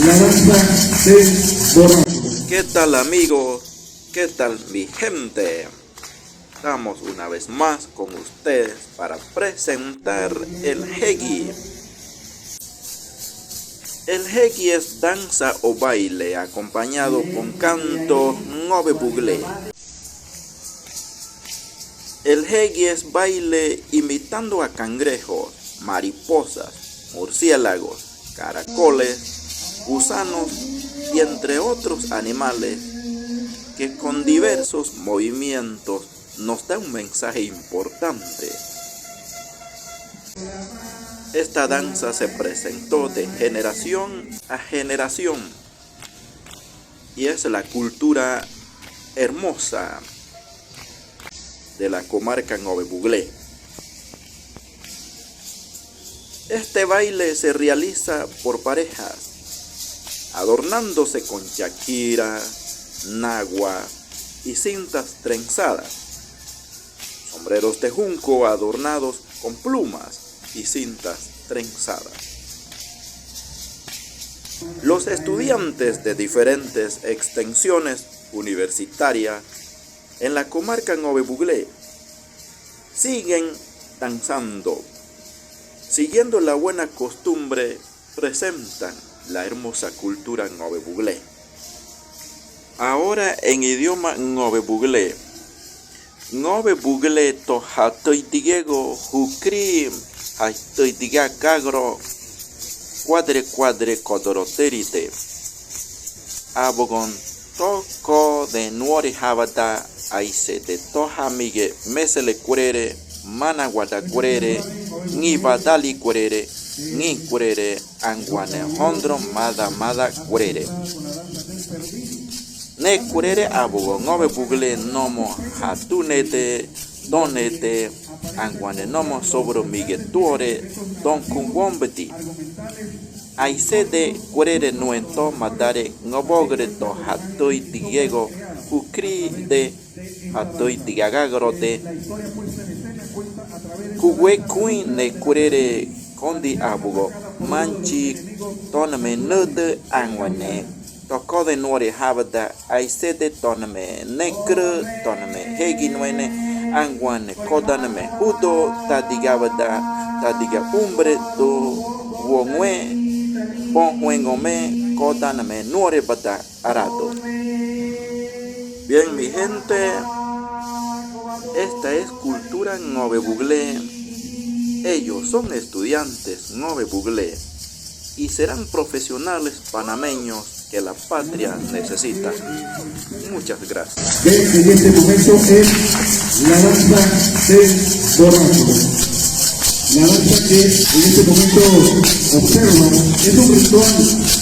la danza del borracho. ¿Qué tal, amigos? ¿Qué tal, mi gente? Estamos una vez más con ustedes para presentar el Hegi. El Hegi es danza o baile acompañado con canto ngove bugle. El Hegi es baile imitando a cangrejos, mariposas, murciélagos, caracoles, gusanos y entre otros animales que con diversos movimientos nos da un mensaje importante. Esta danza se presentó de generación a generación y es la cultura hermosa de la comarca ngove bugle. Este baile se realiza por parejas, adornándose con chaquira, nagua y cintas trenzadas, sombreros de junco adornados con plumas y cintas trenzadas. Los estudiantes de diferentes extensiones universitarias en la comarca ngove bugle siguen danzando, siguiendo la buena costumbre, presentan la hermosa cultura ngove bugle. Ahora en idioma ngove bugle. Ngove bugle to hatoi diego hukri hatoi diga gagro cuadre kodoroterite abogon toko de nuori habata aise de toha mige mesele kurere mana guada kurere ni badali kurere ni kurere anguane hondro mada kurere ne kurere abogo ngove bugle nomo hatunete donete anguane nomo sobro mige tuore don kungombeti aise de kurere nuento madare ngobogre to hatoi diego ukri de hatoi digagagro de kuwe kuin ne kurere kondi abugo manchi toname node angwane toko de nuore habada aise de toname nekre toname hegi nuene angwane kodaname hudo tadiga umbre do wongwe ponhuengome kodaname nuore bada arado. Bien, mi gente, esta es cultura ngove bugle. Ellos son estudiantes ngove bugle y serán profesionales panameños que la patria necesita. Muchas gracias. En este momento es la danza del borracho. La danza que en este momento observan es un ritual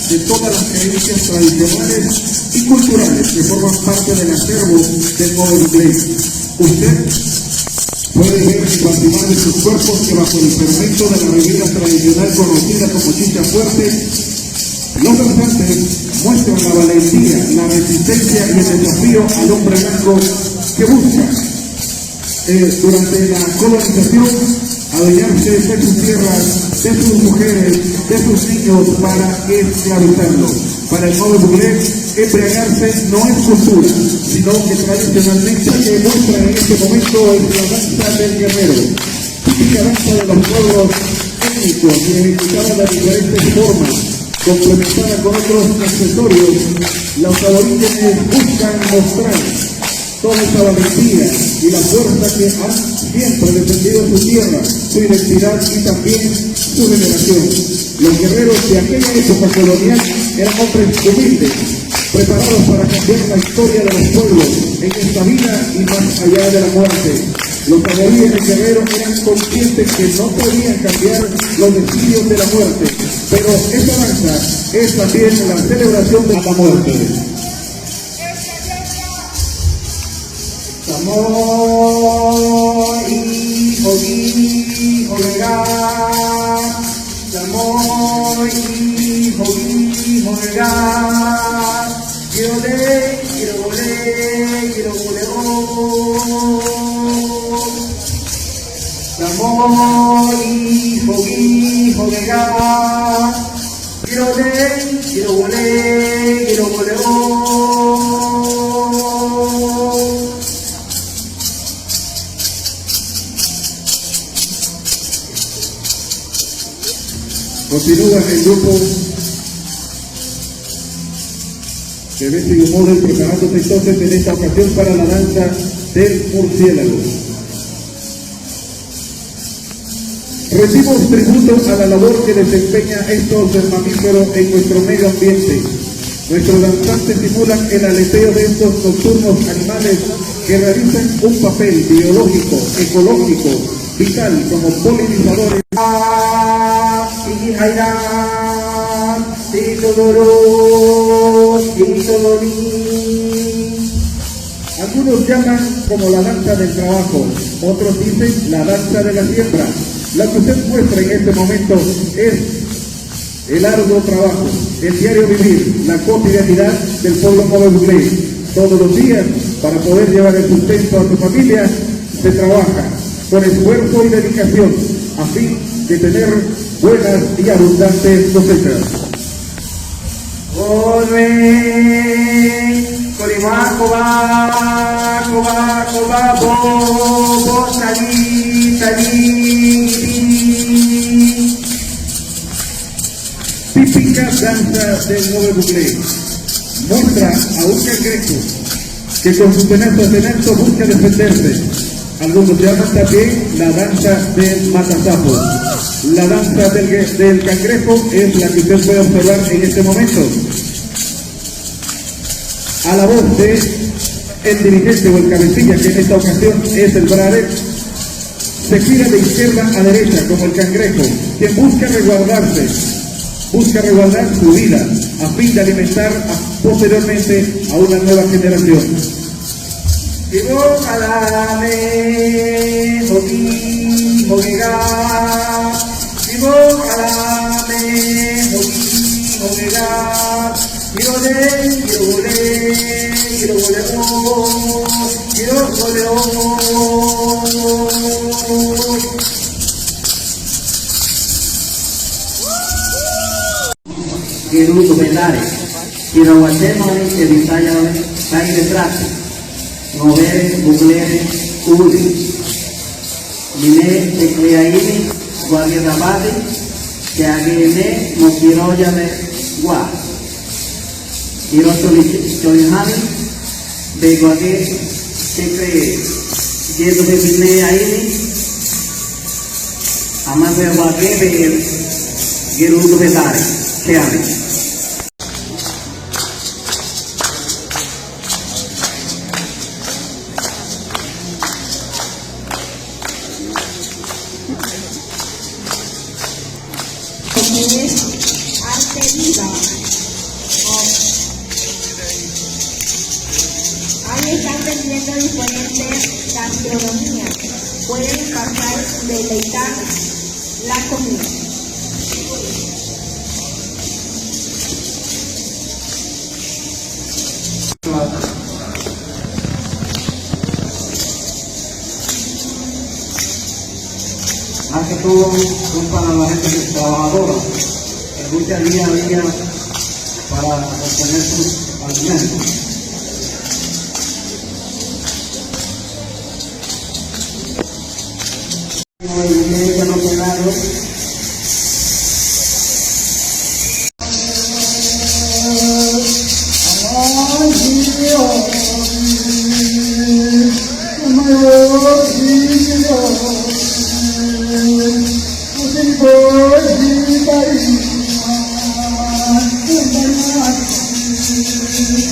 de todas las creencias tradicionales y culturales que forman parte del acervo del ngove bugle. Usted puede ver y participar de sus cuerpos que bajo el fermento de la bebida tradicional conocida como chicha fuerte, los danzantes muestran la valentía, la resistencia y el desafío al hombre blanco que busca durante la colonización adueñarse de sus tierras, de sus mujeres, de sus niños para esclavizarlos. Para el ngove bugle, embriagarse no es cultura, sino que tradicionalmente que muestra en este momento es la danza del guerrero, típica danza de los pueblos étnicos y ejecutada de diferentes formas, complementada con otros accesorios. Los aborígenes buscan mostrar toda esa valentía y la fuerza que han siempre defendido su tierra, su identidad y también su generación. Los guerreros de aquella época colonial eran hombres humildes, preparados para cambiar la historia de los pueblos en esta vida y más allá de la muerte. Los aborígenes guerreros eran conscientes que no podían cambiar los destinos de la muerte, pero esta danza es también la celebración de la muerte. Samoy, holega, Samoy, holega, quiero volé, Samoy, holega, quiero Continúa el grupo de Bessie Model preparándose entonces en esta ocasión para la danza del murciélago. Rendimos tributo a la labor que desempeña estos mamíferos en nuestro medio ambiente. Nuestros danzantes simulan el aleteo de estos nocturnos animales que realizan un papel biológico, ecológico, vital como polinizadores. Algunos llaman como la danza del trabajo, otros dicen la danza de la siembra. La que usted muestra en este momento es el arduo trabajo, el diario vivir, la cotidianidad del pueblo Nove Buglé. Todos los días, para poder llevar el sustento a su familia, se trabaja con esfuerzo y dedicación a fin de tener buenas y abundantes cosechas. Típica danza del Nove Buglé muestra a un cangrejo que con su tenazo busca defenderse. Algunos llaman también la danza del matasapo. La danza del cangrejo es la que usted puede observar en este momento. A la voz de el dirigente o el cabecilla, que en esta ocasión es el brother, se gira de izquierda a derecha como el cangrejo, quien busca resguardar su vida a fin de alimentar posteriormente a una nueva generación. Gerudo Belare, Kirawatema che Vitaya Sai Retrati, Novere Buglere Uri, Mine e Cleaini, Guardiadabadi, che Agene Mokiroyame Gua, Hirotoli Choyhani, Beguage, Secre, Yedo Bine Aini, Amase Guage, Gerudo Belare, Cheame. Arte viva. Ahí están vendiendo diferentes gastronomías. Pueden pasar deleitar la comida. Más que todo son para la gente trabajadora, que lucha día a día para obtener sus alimentos.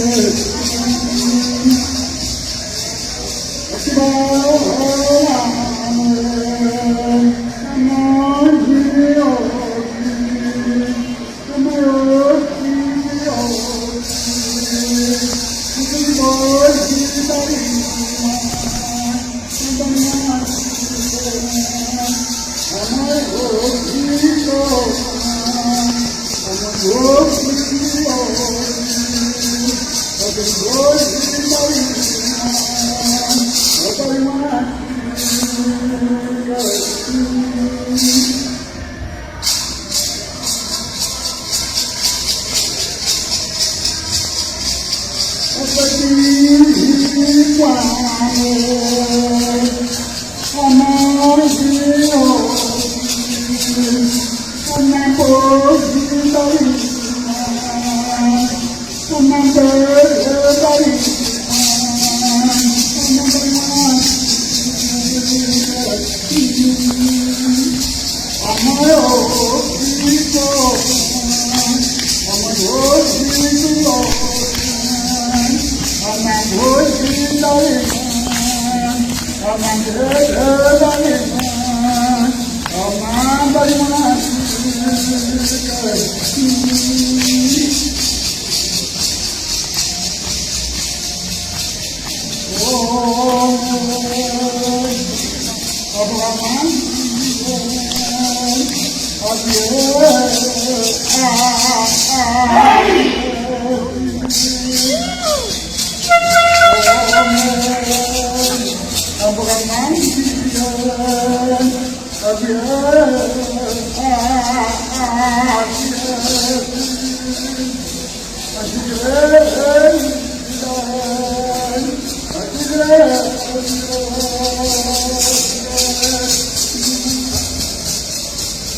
Thank you.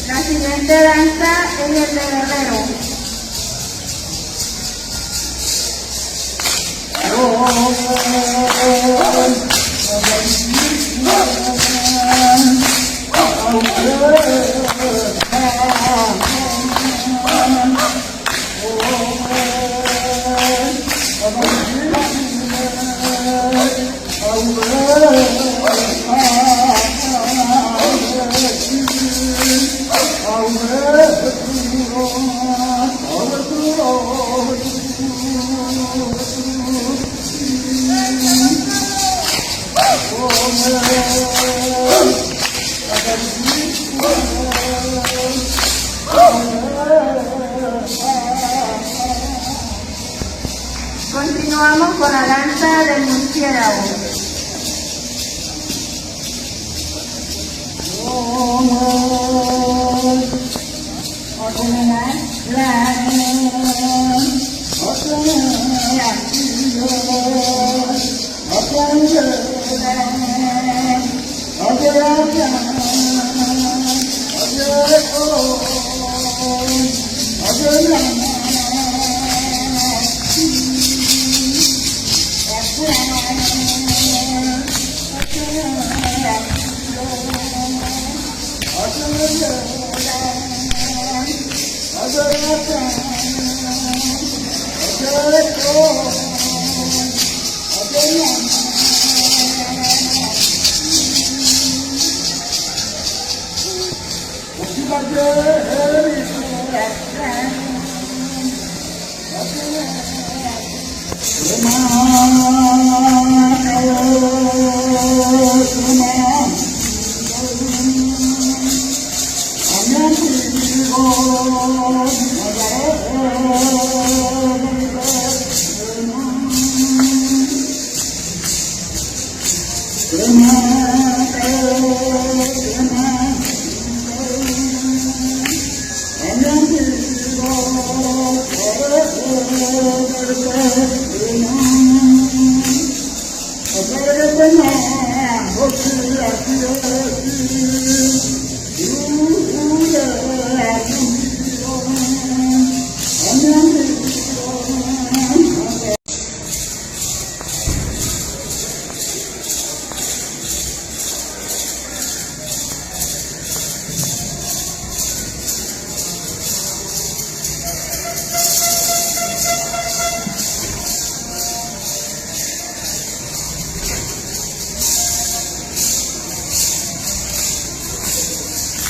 La siguiente danza es el de Guerrero. Continuamos con la danza del murciélago.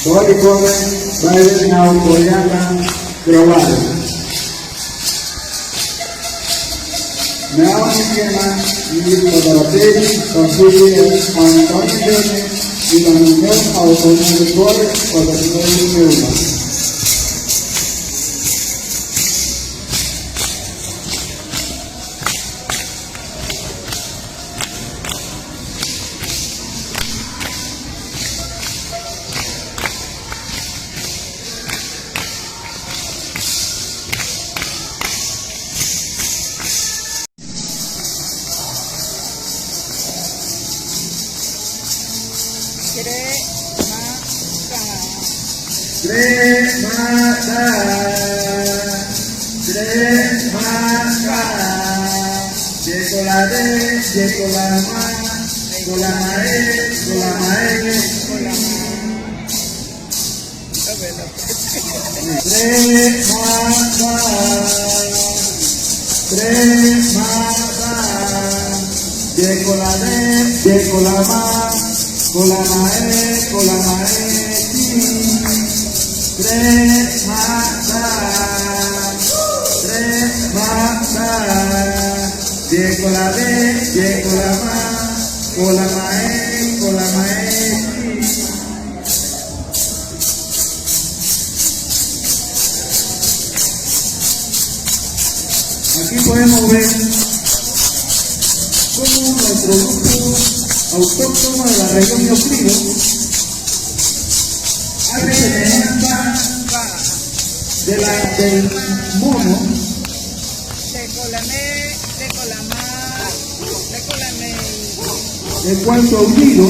Pode comer, vai ver na Ucoiana, Croácia. Nela pequena, e Dorotei, consigue Antônio Bene, e da União Autônoma de Torres, para o meu Cremata, cremata, chocolate, Aquí podemos ver cómo nuestro grupo autóctono de la región de Oclivo hace semejanza del mono, el cual su aullido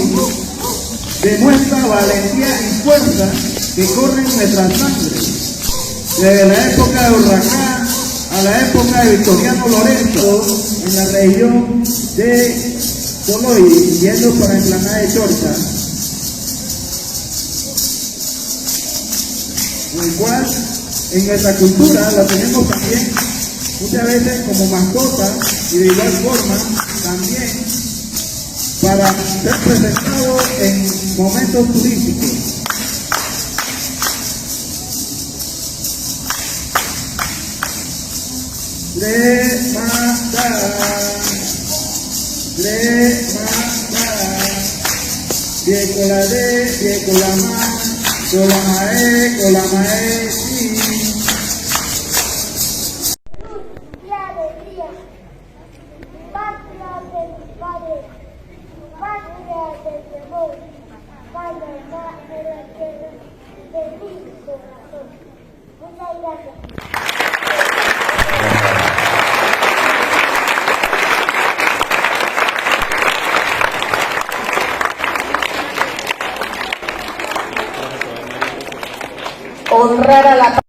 demuestra valentía y fuerza que corren en nuestra sangre. Desde la época de Urracá a la época de Victoriano Lorenzo, en la región de Toloy, yendo para la explanada de Chorcha, en el cual en nuestra cultura la tenemos también muchas veces como mascota y de igual forma también para ser presentado en momentos turísticos. Alegría, patria de mis padres, patria del temor, Panamá en la tierra de mi corazón. Muchas gracias. Honrar a la